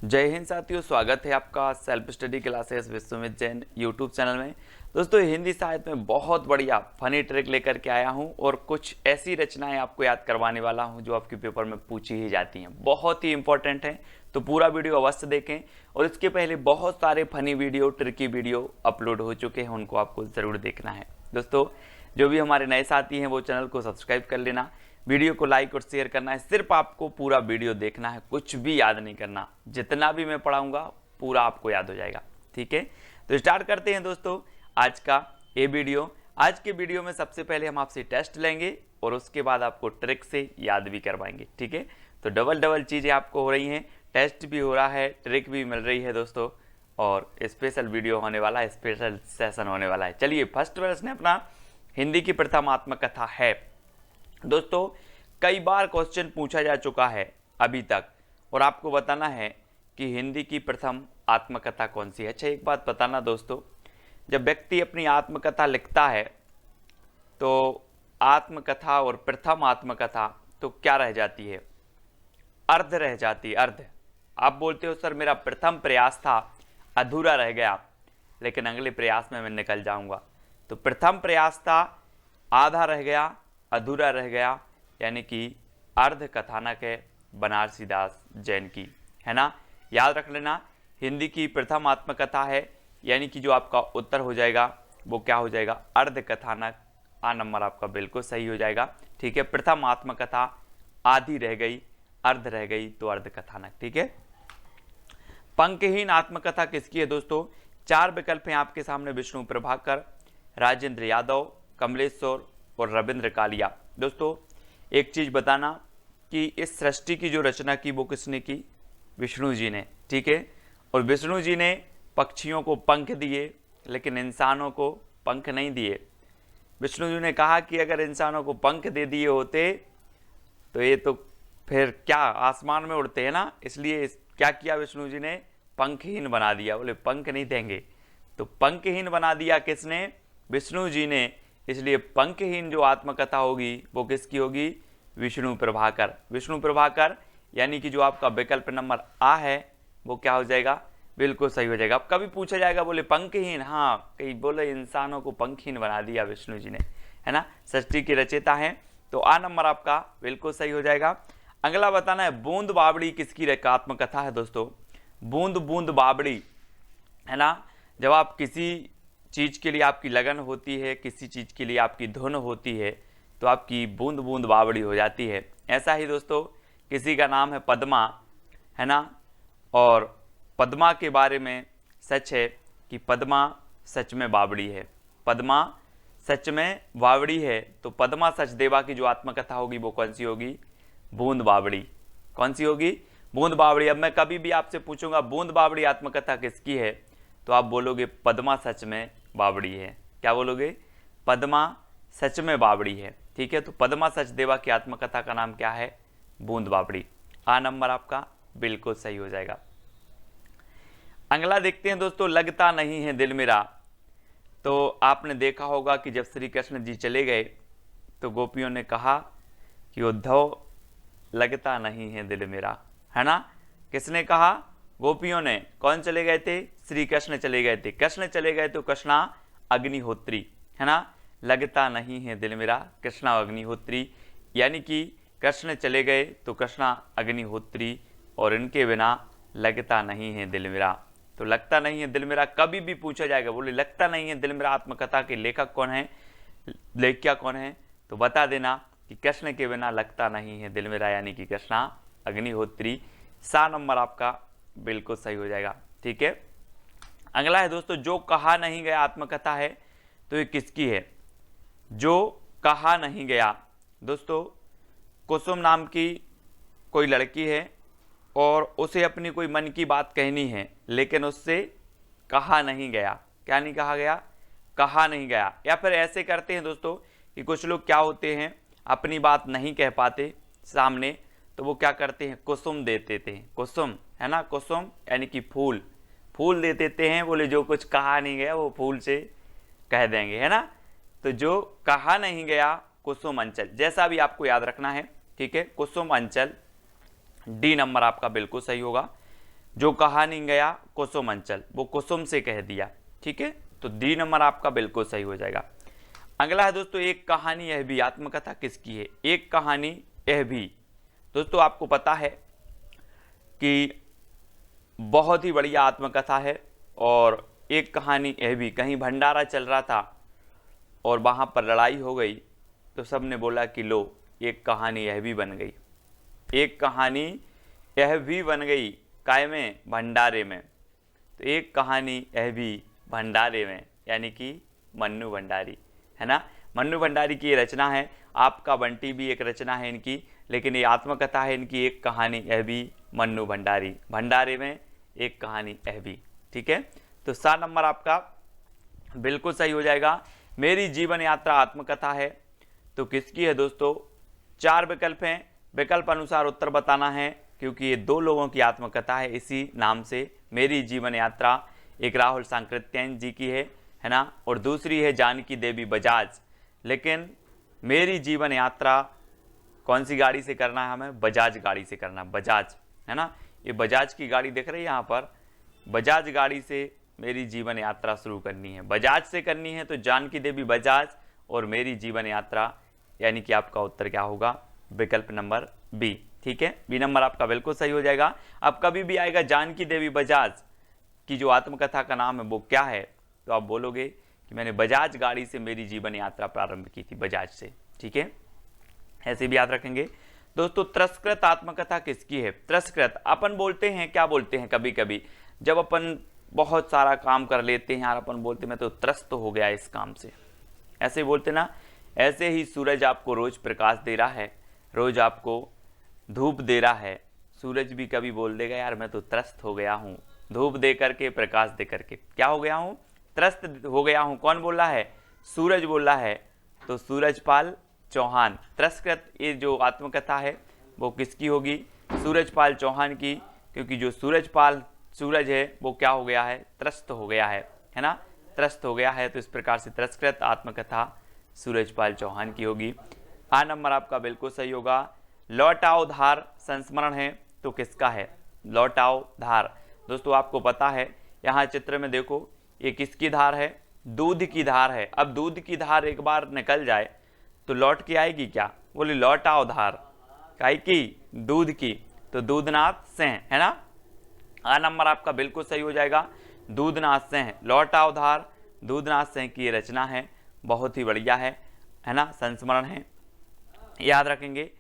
जय हिंद साथियों, स्वागत है आपका self study classes Vishwamit Jain YouTube channel में। दोस्तों, हिंदी साहित्य में बहुत बढ़िया फनी ट्रिक लेकर के आया हूं और कुछ ऐसी रचनाएं आपको याद करवाने वाला हूं जो आपके पेपर में पूछी ही जाती हैं, बहुत ही इंपॉर्टेंट हैं। तो पूरा वीडियो अवश्य देखें। और इसके पहले बहुत सारे funny video, tricky video upload हो चुके हैं, उनको आपको ज़रूर देखना है। दोस्तों, जो भी हमारे नए साथी हैं वो चैनल को सब्सक्राइब कर लेना, वीडियो को लाइक और शेयर करना है। सिर्फ आपको पूरा वीडियो देखना है, कुछ भी याद नहीं करना। जितना भी मैं पढ़ाऊंगा पूरा आपको याद हो जाएगा। ठीक है, तो स्टार्ट करते हैं दोस्तों आज का ये वीडियो। आज के वीडियो में सबसे पहले हम आपसे टेस्ट लेंगे और उसके बाद आपको ट्रिक से याद भी करवाएंगे। ठीक है, तो डबल डबल चीज़ें आपको हो रही हैं, टेस्ट भी हो रहा है, ट्रिक भी मिल रही है दोस्तों, और स्पेशल वीडियो होने वाला है, स्पेशल सेशन होने वाला है। चलिए, फर्स्ट प्रश्न अपना हिंदी की प्रथम आत्मकथा है। दोस्तों, कई बार क्वेश्चन पूछा जा चुका है अभी तक, और आपको बताना है कि हिंदी की प्रथम आत्मकथा कौन सी है। अच्छा, एक बात बताना दोस्तों, जब व्यक्ति अपनी आत्मकथा लिखता है तो आत्मकथा और प्रथम आत्मकथा तो क्या रह जाती है? अर्ध रह जाती है, अर्ध। आप बोलते हो सर मेरा प्रथम प्रयास था, अधूरा रह गया, लेकिन अगले प्रयास में मैं निकल जाऊंगा। तो प्रथम प्रयास था, आधा रह गया, अधूरा रह गया, यानी कि अर्ध कथानक है बनारसी दास जैन की, है ना। याद रख लेना, हिंदी की प्रथम आत्मकथा है, यानी कि जो आपका उत्तर हो जाएगा वो क्या हो जाएगा? अर्ध कथानक। आ नंबर आपका बिल्कुल सही हो जाएगा। ठीक है, प्रथम आत्मकथा, आधी रह गई, अर्ध रह गई, तो अर्ध कथानक। ठीक है, पंक्तिहीन आत्मकथा किसकी है दोस्तों? चार विकल्प हैं आपके सामने, विष्णु प्रभाकर, राजेंद्र यादव, कमलेश्वर और रविंद्र कालिया। दोस्तों, एक चीज बताना कि इस सृष्टि की जो रचना की वो किसने की? विष्णु जी ने। ठीक है, और विष्णु जी ने पक्षियों को पंख दिए, लेकिन इंसानों को पंख नहीं दिए। विष्णु जी ने कहा कि अगर इंसानों को पंख दे दिए होते तो ये तो फिर क्या आसमान में उड़ते हैं ना, इसलिए क्या किया विष्णु जी ने? पंखहीन बना दिया। बोले पंख नहीं देंगे, तो पंखहीन बना दिया किसने? विष्णु जी ने। इसलिए पंखहीन जो आत्मकथा होगी वो किसकी होगी? विष्णु प्रभाकर। विष्णु प्रभाकर, यानी कि जो आपका विकल्प नंबर आ है वो क्या हो जाएगा? बिल्कुल सही हो जाएगा। अब कभी पूछा जाएगा बोले पंखहीन, हाँ कहीं बोले इंसानों को पंखहीन बना दिया विष्णु जी ने, है ना। सृष्टि के रचयिता हैं, तो आ नंबर आपका बिल्कुल सही हो जाएगा। अगला बताना है, बूंद बावड़ी किसकी आत्मकथा है दोस्तों? बूंद बूंद बावड़ी, है ना। जब आप किसी चीज़ के लिए आपकी लगन होती है, किसी चीज़ के लिए आपकी धुन होती है, तो आपकी बूंद बूंद बावड़ी हो जाती है। ऐसा ही दोस्तों, किसी का नाम है पद्मा, है ना, और पद्मा के बारे में सच है कि पद्मा सच में बावड़ी है। पद्मा सच में बावड़ी है, तो पद्मा सचदेवा की जो आत्मकथा होगी वो कौन सी होगी? बूंद बावड़ी। कौन सी होगी? बूंद बावड़ी। अब मैं कभी भी आपसे पूछूंगा बूंद बावड़ी आत्मकथा किसकी है, तो आप बोलोगे पद्मा सच में बावड़ी है। क्या बोलोगे? पद्मा सच में बावड़ी है। ठीक है, तो पद्मा सचदेवा की आत्मकथा का नाम क्या है? बूंद बावड़ी। आ नंबर आपका बिल्कुल सही हो जाएगा। अगला देखते हैं दोस्तों, लगता नहीं है दिल मेरा। तो आपने देखा होगा कि जब श्री कृष्ण जी चले गए तो गोपियों ने कहा कि उद्धव लगता नहीं है दिल मेरा, है ना। किसने कहा? गोपियों ने। कौन चले गए थे? श्री कृष्ण चले गए थे। कृष्ण चले गए तो कृष्णा अग्निहोत्री, है ना। लगता नहीं है दिल मेरा, कृष्णा अग्निहोत्री, यानी कि कृष्ण चले गए तो कृष्णा अग्निहोत्री, और इनके बिना लगता नहीं है दिल मेरा। तो लगता नहीं है दिल मेरा कभी भी पूछा जाएगा, बोले लगता नहीं है दिल मेरा आत्मकथा के लेखक कौन है, लेखिका कौन है, तो बता देना कि कृष्ण के बिना लगता नहीं है दिल मेरा, यानी कि कृष्णा अग्निहोत्री। सा नंबर आपका बिल्कुल सही हो जाएगा। ठीक है, अगला है दोस्तों, जो कहा नहीं गया आत्मकथा है, तो ये किसकी है? जो कहा नहीं गया। दोस्तों, कुसुम नाम की कोई लड़की है और उसे अपनी कोई मन की बात कहनी है, लेकिन उससे कहा नहीं गया। क्या नहीं कहा गया? कहा नहीं गया। या फिर ऐसे करते हैं दोस्तों कि कुछ लोग क्या होते हैं, अपनी बात नहीं कह पाते सामने, तो वो क्या करते हैं? कुसुम दे देते हैं। कुसुम, है ना, कुसुम यानी कि फूल, फूल दे देते हैं। बोले जो कुछ कहा नहीं गया वो फूल से कह देंगे, है ना। तो जो कहा नहीं गया कुसुम अंचल, जैसा भी आपको याद रखना है। ठीक है, कुसुम अंचल। डी नंबर आपका बिल्कुल सही होगा। जो कहा नहीं गया कुसुम अंचल, वो कुसुम से कह दिया। ठीक है, तो डी नंबर आपका बिल्कुल सही हो जाएगा। अगला है दोस्तों, एक कहानी यह भी, आत्मकथा किसकी है? एक कहानी यह भी। दोस्तों आपको पता है कि बहुत ही बढ़िया आत्मकथा है। और एक कहानी यह भी, कहीं भंडारा चल रहा था और वहाँ पर लड़ाई हो गई, तो सब ने बोला कि लो एक कहानी यह भी बन गई। एक कहानी यह भी बन गई, काय में? भंडारे में। तो एक कहानी यह भी भंडारे में, यानी कि मन्नू भंडारी, है ना। मन्नू भंडारी की ये रचना है। आपका बंटी भी एक रचना है इनकी, लेकिन ये आत्मकथा है इनकी, एक कहानी यह भी मन्नू भंडारी, भंडारे में एक कहानी यह भी। ठीक है, तो 7 नंबर आपका बिल्कुल सही हो जाएगा। मेरी जीवन यात्रा आत्मकथा है, तो किसकी है दोस्तों? 4 विकल्प हैं, विकल्प अनुसार उत्तर बताना है, क्योंकि ये 2 लोगों की आत्मकथा है इसी नाम से, मेरी जीवन यात्रा। एक राहुल सांकृत्यायन जी की है ना, और दूसरी है जानकी देवी बजाज। लेकिन मेरी जीवन यात्रा कौन सी गाड़ी से करना है हमें? बजाज गाड़ी से करना, बजाज, है ना। ये बजाज की गाड़ी दिख रही है यहाँ पर, बजाज गाड़ी से मेरी जीवन यात्रा शुरू करनी है। बजाज से करनी है तो जानकी देवी बजाज और मेरी जीवन यात्रा, यानी कि आपका उत्तर क्या होगा? विकल्प नंबर बी। ठीक है, बी नंबर आपका बिल्कुल सही हो जाएगा। अब कभी भी आएगा जानकी देवी बजाज की जो आत्मकथा का नाम है वो क्या है, तो आप बोलोगे कि मैंने बजाज गाड़ी से मेरी जीवन यात्रा प्रारंभ की थी, बजाज से। ठीक है, ऐसे भी याद रखेंगे। दोस्तों तिरस्कृत आत्मकथा किसकी है? तिरस्कृत अपन बोलते हैं, क्या बोलते हैं कभी कभी जब अपन बहुत सारा काम कर लेते हैं यार, अपन बोलते मैं तो त्रस्त हो गया इस काम से, ऐसे बोलते ना। ऐसे ही सूरज आपको रोज प्रकाश दे रहा है, रोज आपको धूप दे रहा है। सूरज भी कभी बोल देगा यार मैं तो त्रस्त हो गया हूँ, धूप दे करके, प्रकाश दे करके क्या हो गया हूँ? त्रस्त हो गया हूँ। कौन बोल रहा है? सूरज बोल रहा है। तो सूरजपाल चौहान, तिरस्कृत ये जो आत्मकथा है वो किसकी होगी? सूरजपाल चौहान की, क्योंकि जो सूरजपाल सूरज है वो क्या हो गया है? त्रस्त हो गया है ना, त्रस्त हो गया है। तो इस प्रकार से तिरस्कृत आत्मकथा सूरजपाल चौहान की होगी। आ नंबर आपका बिल्कुल सही होगा। लौट आओ धार संस्मरण है, तो किसका है? लौट आओ धार। दोस्तों आपको पता है, यहाँ चित्र में देखो ये किसकी धार है? दूध की धार है। अब दूध की धार एक बार निकल जाए तो लौट के आएगी क्या? बोले लौट आओ धार, काय की? दूध की। तो दूधनाथ सिंह, है ना। आ नंबर आपका बिल्कुल सही हो जाएगा, दूधनाथ सिंह। लौट आओ धार दूधनाथ सिंह की ये रचना है, बहुत ही बढ़िया है ना, संस्मरण है, याद रखेंगे।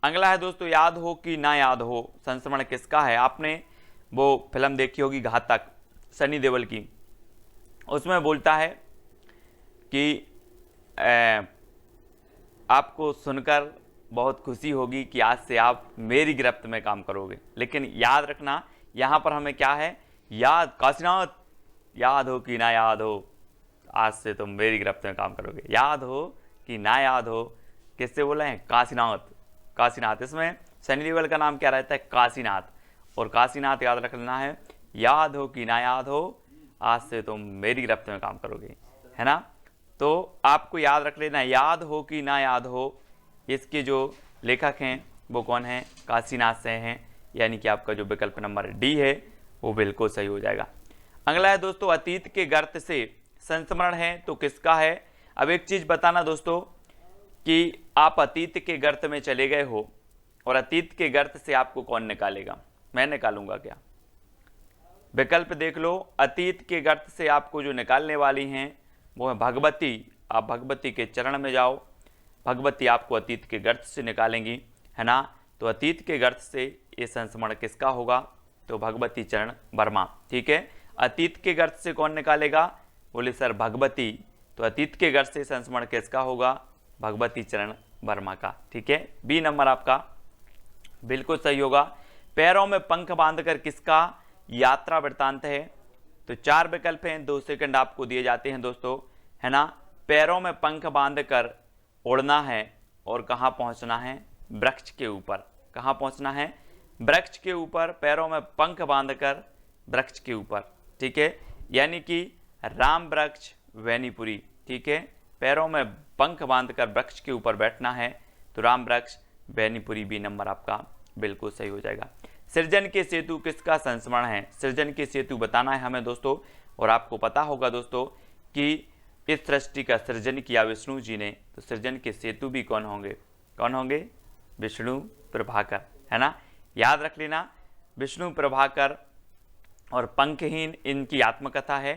अगला है दोस्तों, याद हो कि ना याद हो संस्मरण किसका है? आपने वो फिल्म देखी होगी घातक, सनी देओल की। उसमें बोलता है कि आपको सुनकर बहुत खुशी होगी कि आज से आप मेरी गिरफ्त में काम करोगे। लेकिन याद रखना यहाँ पर हमें क्या है? याद, काशीनाथ याद हो कि ना याद हो, आज से तुम मेरी गिरफ्त में काम करोगे। याद हो कि ना याद हो, किससे बोला है? काशीनाथ। काशीनाथ, इसमें सनी देओल का नाम क्या रहता है? काशीनाथ। और काशीनाथ याद रख लेना है, याद हो कि ना याद हो, आज से तुम मेरी गिरफ्त में काम करोगे, है ना। तो आपको याद रख लेना, याद हो कि ना याद हो, इसके जो लेखक हैं वो कौन है? काशीनाथ से हैं, यानी कि आपका जो विकल्प नंबर डी है वो बिल्कुल सही हो जाएगा। अगला है दोस्तों, अतीत के गर्त से संस्मरण है, तो किसका है? अब एक चीज बताना दोस्तों कि आप अतीत के गर्त में चले गए हो और अतीत के गर्त से आपको कौन निकालेगा? मैं निकालूंगा क्या? विकल्प देख लो। अतीत के गर्त से आपको जो निकालने वाली हैं वो है भगवती। आप भगवती के चरण में जाओ, भगवती आपको अतीत के गर्त से निकालेंगी, है ना। तो अतीत के गर्त से ये संस्मरण किसका होगा? तो भगवती चरण वर्मा। ठीक है, अतीत के गर्त से कौन निकालेगा? बोले सर भगवती। तो अतीत के गर्त से संस्मरण किसका होगा? भगवती चरण वर्मा का। ठीक है, बी नंबर आपका बिल्कुल सही होगा। पैरों में पंख बांधकर किसका यात्रा वृत्तांत है? तो 4 विकल्प हैं, 2 सेकंड आपको दिए जाते हैं दोस्तों, है ना। पैरों में पंख बांधकर उड़ना है और कहाँ पहुँचना है? वृक्ष के ऊपर। कहाँ पहुँचना है? वृक्ष के ऊपर। पैरों में पंख बांधकर वृक्ष के ऊपर। ठीक है, यानी कि राम वृक्ष वैनीपुरी। ठीक है, पैरों में पंख बांधकर वृक्ष के ऊपर बैठना है, तो राम वृक्ष वैनीपुरी, बी नंबर आपका बिल्कुल सही हो जाएगा। सृजन के सेतु किसका संस्मरण है? सृजन के सेतु बताना है हमें दोस्तों। और आपको पता होगा दोस्तों कि इस सृष्टि का सृजन किया विष्णु जी ने, तो सृजन के सेतु भी कौन होंगे? कौन होंगे? विष्णु प्रभाकर, है ना, याद रख लेना। विष्णु प्रभाकर और पंखहीन इनकी आत्मकथा है।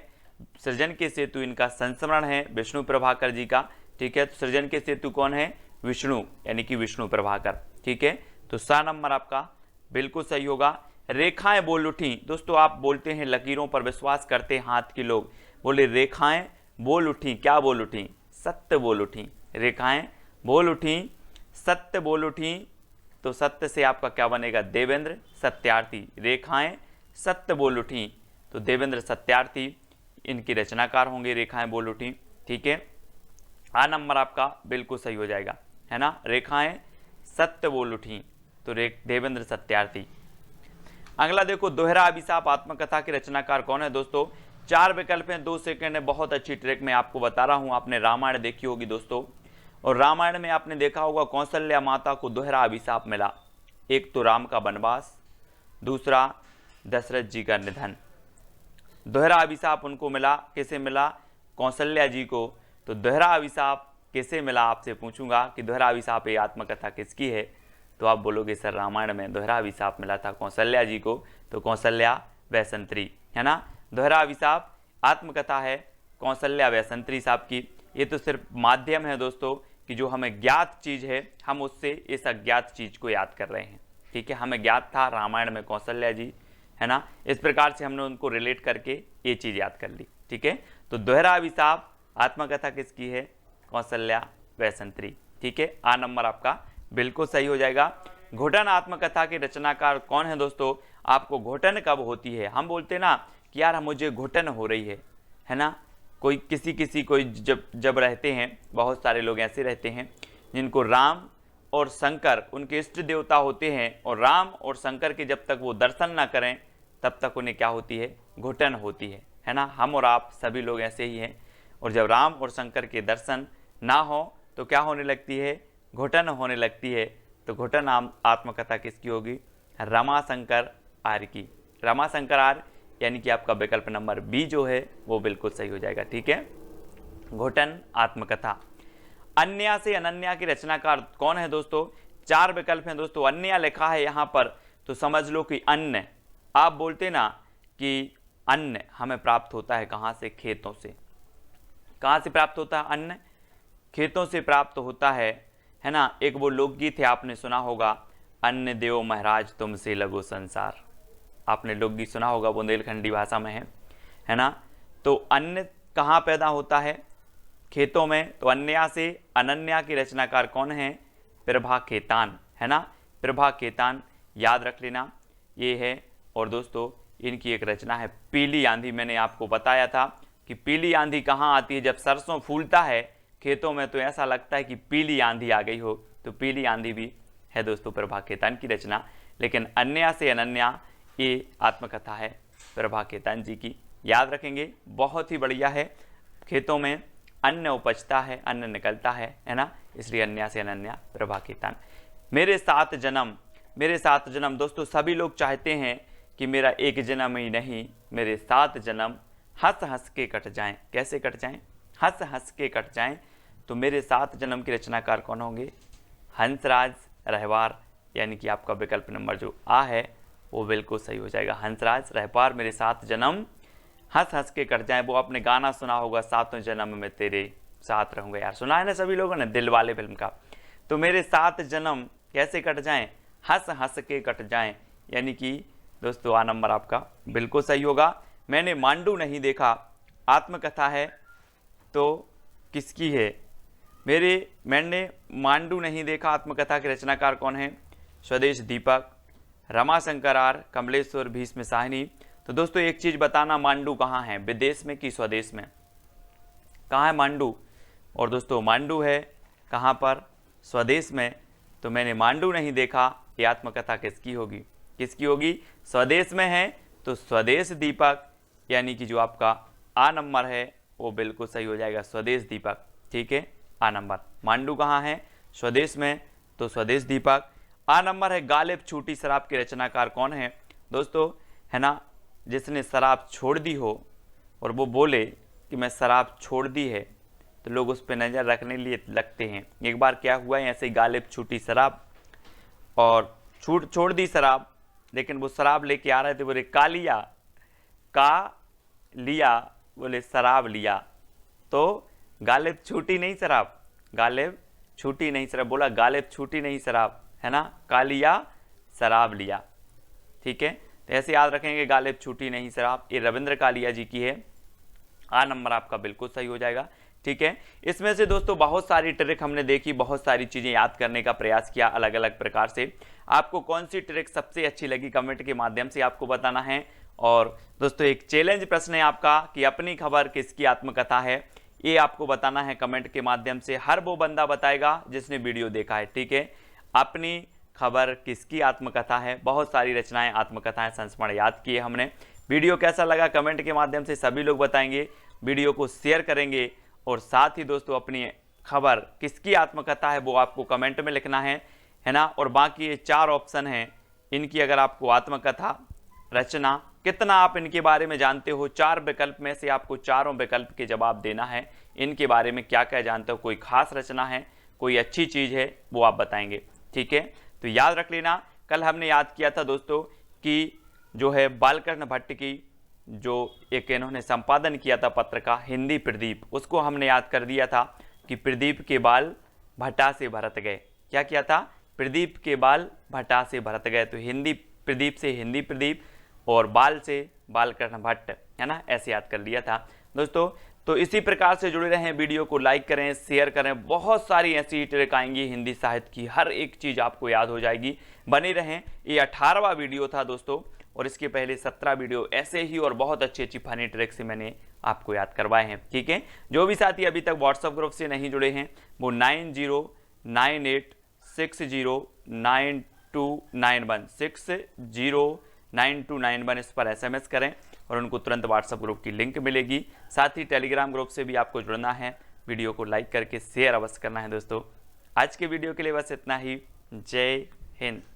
सृजन के सेतु इनका संस्मरण है विष्णु प्रभाकर जी का, ठीक है। तो सृजन के सेतु कौन है? विष्णु, यानी कि विष्णु प्रभाकर, ठीक है। तो सा नंबर आपका बिल्कुल सही होगा। रेखाएं बोल उठी, दोस्तों आप बोलते हैं लकीरों पर विश्वास करते हैं हाथ के लोग, बोले रेखाएं बोल उठी, क्या बोल उठी? सत्य बोल उठी। रेखाएं बोल उठी, सत्य बोल उठी, तो सत्य से आपका क्या बनेगा? देवेंद्र सत्यार्थी। रेखाएं सत्य बोल उठी, तो देवेंद्र सत्यार्थी इनकी रचनाकार होंगे, रेखाएं बोल उठी, ठीक है। आ नंबर आपका बिल्कुल सही हो जाएगा, है ना। रेखाएं सत्य बोल उठी, तो देवेंद्र सत्यार्थी। अगला देखो, दोहरा अभिशाप आत्मकथा के रचनाकार कौन है? दोस्तों 4 विकल्प हैं, 2 सेकंड है, बहुत अच्छी ट्रिक मैं आपको बता रहा हूं। आपने रामायण देखी होगी दोस्तों, और रामायण में आपने देखा होगा कौशल्या माता को दोहरा अभिशाप मिला। एक तो राम का वनवास, दूसरा दशरथ जी का निधन। दोहरा अभिशाप उनको मिला, किसे मिला? कौशल्या जी को। तो दोहरा अभिशाप किसे मिला? आपसे पूछूंगा कि दोहरा अभिशाप ये आत्मकथा किसकी है, तो आप बोलोगे सर रामायण में दोहरा अभिशाप मिला था कौशल्या जी को, तो कौशल्या वैसंतरी, है ना। दोहरा अभिशाप आत्मकथा है कौशल्या वैसंतरी साहब की। ये तो सिर्फ माध्यम है दोस्तों कि जो हमें ज्ञात चीज़ है हम उससे इस अज्ञात चीज़ को याद कर रहे हैं, ठीक है। हमें ज्ञात था रामायण में कौशल्या जी, है ना, इस प्रकार से हमने उनको रिलेट करके ये चीज़ याद कर ली, ठीक है। तो दोहरा अभिशाप आत्मकथा किसकी है? कौशल्या वैसंतरी, ठीक है। आ नंबर आपका बिल्कुल सही हो जाएगा। घुटन आत्मकथा के रचनाकार कौन है दोस्तों? आपको घुटन कब होती है? हम बोलते ना कि यार मुझे घुटन हो रही है ना। कोई किसी कोई जब रहते हैं, बहुत सारे लोग ऐसे रहते हैं जिनको राम और शंकर उनके इष्ट देवता होते हैं, और राम और शंकर के जब तक वो दर्शन ना करें तब तक उन्हें क्या होती है? घुटन होती है ना। हम और आप सभी लोग ऐसे ही हैं, और जब राम और शंकर के दर्शन ना हो तो क्या होने लगती है? घुटन होने लगती है। तो घुटन आत्मकथा किसकी होगी? रमाशंकर आर्य की। रमाशंकर आर्य, यानी कि आपका विकल्प नंबर बी जो है वो बिल्कुल सही हो जाएगा, ठीक है। घुटन आत्मकथा। अन्या से अनन्या की रचनाकार कौन है दोस्तों? 4 विकल्प हैं दोस्तों। अन्या लिखा है यहाँ पर, तो समझ लो कि अन्न, आप बोलते ना कि अन्न हमें प्राप्त होता है कहाँ से? खेतों से। कहाँ से प्राप्त होता है अन्न? खेतों से प्राप्त होता है ना। एक वो लोकगीत है, आपने सुना होगा, अन्न देव महाराज तुमसे लगो संसार। आपने लोकगीत सुना होगा, बुंदेलखंडी भाषा में है ना। तो अन्न कहाँ पैदा होता है? खेतों में। तो अन्या से अनन्या की रचनाकार कौन है? प्रभा खेतान, है ना। प्रभा खेतान याद रख लेना, ये है। और दोस्तों इनकी एक रचना है पीली आंधी। मैंने आपको बताया था कि पीली आंधी कहाँ आती है? जब सरसों फूलता है खेतों में तो ऐसा लगता है कि पीली आंधी आ गई हो, तो पीली आंधी भी है दोस्तों प्रभा खेतान की रचना। लेकिन अन्या से अनन्या ये आत्मकथा है प्रभा खेतान जी की, याद रखेंगे, बहुत ही बढ़िया है। खेतों में अन्न उपजता है, अन्न निकलता है ना, इसलिए अन्या से अनन्या प्रभा खेतान। मेरे 7 जन्म, मेरे 7 जन्म दोस्तों सभी लोग चाहते हैं कि मेरा एक जन्म ही नहीं, मेरे 7 जन्म हंस हंस के कट जाएं। कैसे कट जाएं? हंस हंस के कट जाएं। तो मेरे 7 जन्म के रचनाकार कौन होंगे? हंसराज रहवार, यानी कि आपका विकल्प नंबर जो आ है वो बिल्कुल सही हो जाएगा। हंसराज रहवार, मेरे 7 जन्म हंस हंस के कट जाएं। वो आपने गाना सुना होगा, 7वें जन्म में तेरे साथ रहूंगा, यार सुना है ना सभी लोगों ने, दिल वाले फिल्म का। तो मेरे 7 जन्म कैसे कट जाएं? हंस हंस के कट जाएं, यानी कि दोस्तों आ नंबर आपका बिल्कुल सही होगा। मैंने मांडू नहीं देखा आत्मकथा है, तो किसकी है? मैंने मांडू नहीं देखा आत्मकथा के रचनाकार कौन है? स्वदेश दीपक, रमाशंकर आर्य, कमलेश्वर, भीष्म साहिनी। तो दोस्तों एक चीज बताना, मांडू कहाँ है? विदेश में कि स्वदेश में? कहाँ है मांडू? और दोस्तों मांडू है कहाँ पर? स्वदेश में। तो मैंने मांडू नहीं देखा, ये आत्मकथा किसकी होगी? किसकी होगी? स्वदेश में है, तो स्वदेश दीपक, यानी कि जो आपका आ नंबर है वो बिल्कुल सही हो जाएगा, स्वदेश दीपक, ठीक है। आ नंबर। मांडू कहाँ है? स्वदेश में, तो स्वदेश दीपक। आ नंबर है गालिब छूटी शराब के रचनाकार कौन है दोस्तों, है ना, जिसने शराब छोड़ दी हो और वो बोले कि मैं शराब छोड़ दी है तो लोग उस पर नज़र रखने लिए लगते हैं। एक बार क्या हुआ है, ऐसे गालिब छूटी शराब और छोड़ दी शराब, लेकिन वो शराब लेके आ रहे थे, बोले का लिया, का लिया, बोले शराब लिया, तो गालिब छूटी नहीं शराब, गालिब छूटी नहीं शराब, बोला गालिब छूटी नहीं शराब, है ना, का लिया शराब लिया। ठीक है, तो ऐसे याद रखेंगे, गालिब छूटी नहीं शराब, ये रविंद्र कालिया जी की है। आ नंबर आपका बिल्कुल सही हो जाएगा। ठीक है, इसमें से दोस्तों बहुत सारी ट्रिक हमने देखी, बहुत सारी चीजें याद करने का प्रयास किया अलग अलग प्रकार से। आपको कौन सी ट्रिक सबसे अच्छी लगी कमेंट के माध्यम से आपको बताना है। और दोस्तों एक चैलेंज प्रश्न है आपका कि अपनी खबर किसकी आत्मकथा है, ये आपको बताना है कमेंट के माध्यम से। हर वो बंदा बताएगा जिसने वीडियो देखा है। ठीक है, अपनी खबर किसकी आत्मकथा है, बहुत सारी रचनाएं आत्मकथाएं संस्मरण याद किए हमने। वीडियो कैसा लगा कमेंट के माध्यम से सभी लोग बताएंगे, वीडियो को शेयर करेंगे और साथ ही दोस्तों अपनी खबर किसकी आत्मकथा है वो आपको कमेंट में लिखना है ना। और बाकी ये 4 ऑप्शन हैं, इनकी अगर आपको आत्मकथा रचना कितना आप इनके बारे में जानते हो, 4 विकल्प में से आपको चारों विकल्प के जवाब देना है। इनके बारे में क्या क्या जानते हो, कोई खास रचना है, कोई अच्छी चीज़ है, वो आप बताएंगे। ठीक है, तो याद रख लेना, कल हमने याद किया था दोस्तों कि जो है बालकृष्ण भट्ट की जो एक इन्होंने संपादन किया था पत्र का हिंदी प्रदीप, उसको हमने याद कर दिया था कि प्रदीप के बाल भट्टा से भरत गए। क्या किया था, प्रदीप के बाल भट्टा से भरत गए, तो हिंदी प्रदीप से हिंदी प्रदीप और बाल से बालकृष्ण भट्ट, है ना, ऐसे याद कर लिया था दोस्तों। तो इसी प्रकार से जुड़े रहें, वीडियो को लाइक करें, शेयर करें, बहुत सारी ऐसी ट्रिक आएंगी हिंदी साहित्य की, हर एक चीज़ आपको याद हो जाएगी। बने रहें, ये 18वां वीडियो था दोस्तों, और इसके पहले 17 वीडियो ऐसे ही और बहुत अच्छी अच्छी फनी ट्रिक से मैंने आपको याद करवाए हैं। ठीक है, जो भी साथी अभी तक व्हाट्सएप ग्रुप से नहीं जुड़े हैं वो 9098609291 609291 इस पर SMS करें और उनको तुरंत व्हाट्सएप ग्रुप की लिंक मिलेगी। साथ ही टेलीग्राम ग्रुप से भी आपको जुड़ना है, वीडियो को लाइक करके शेयर अवश्य करना है दोस्तों। आज के वीडियो के लिए बस इतना ही। जय हिंद।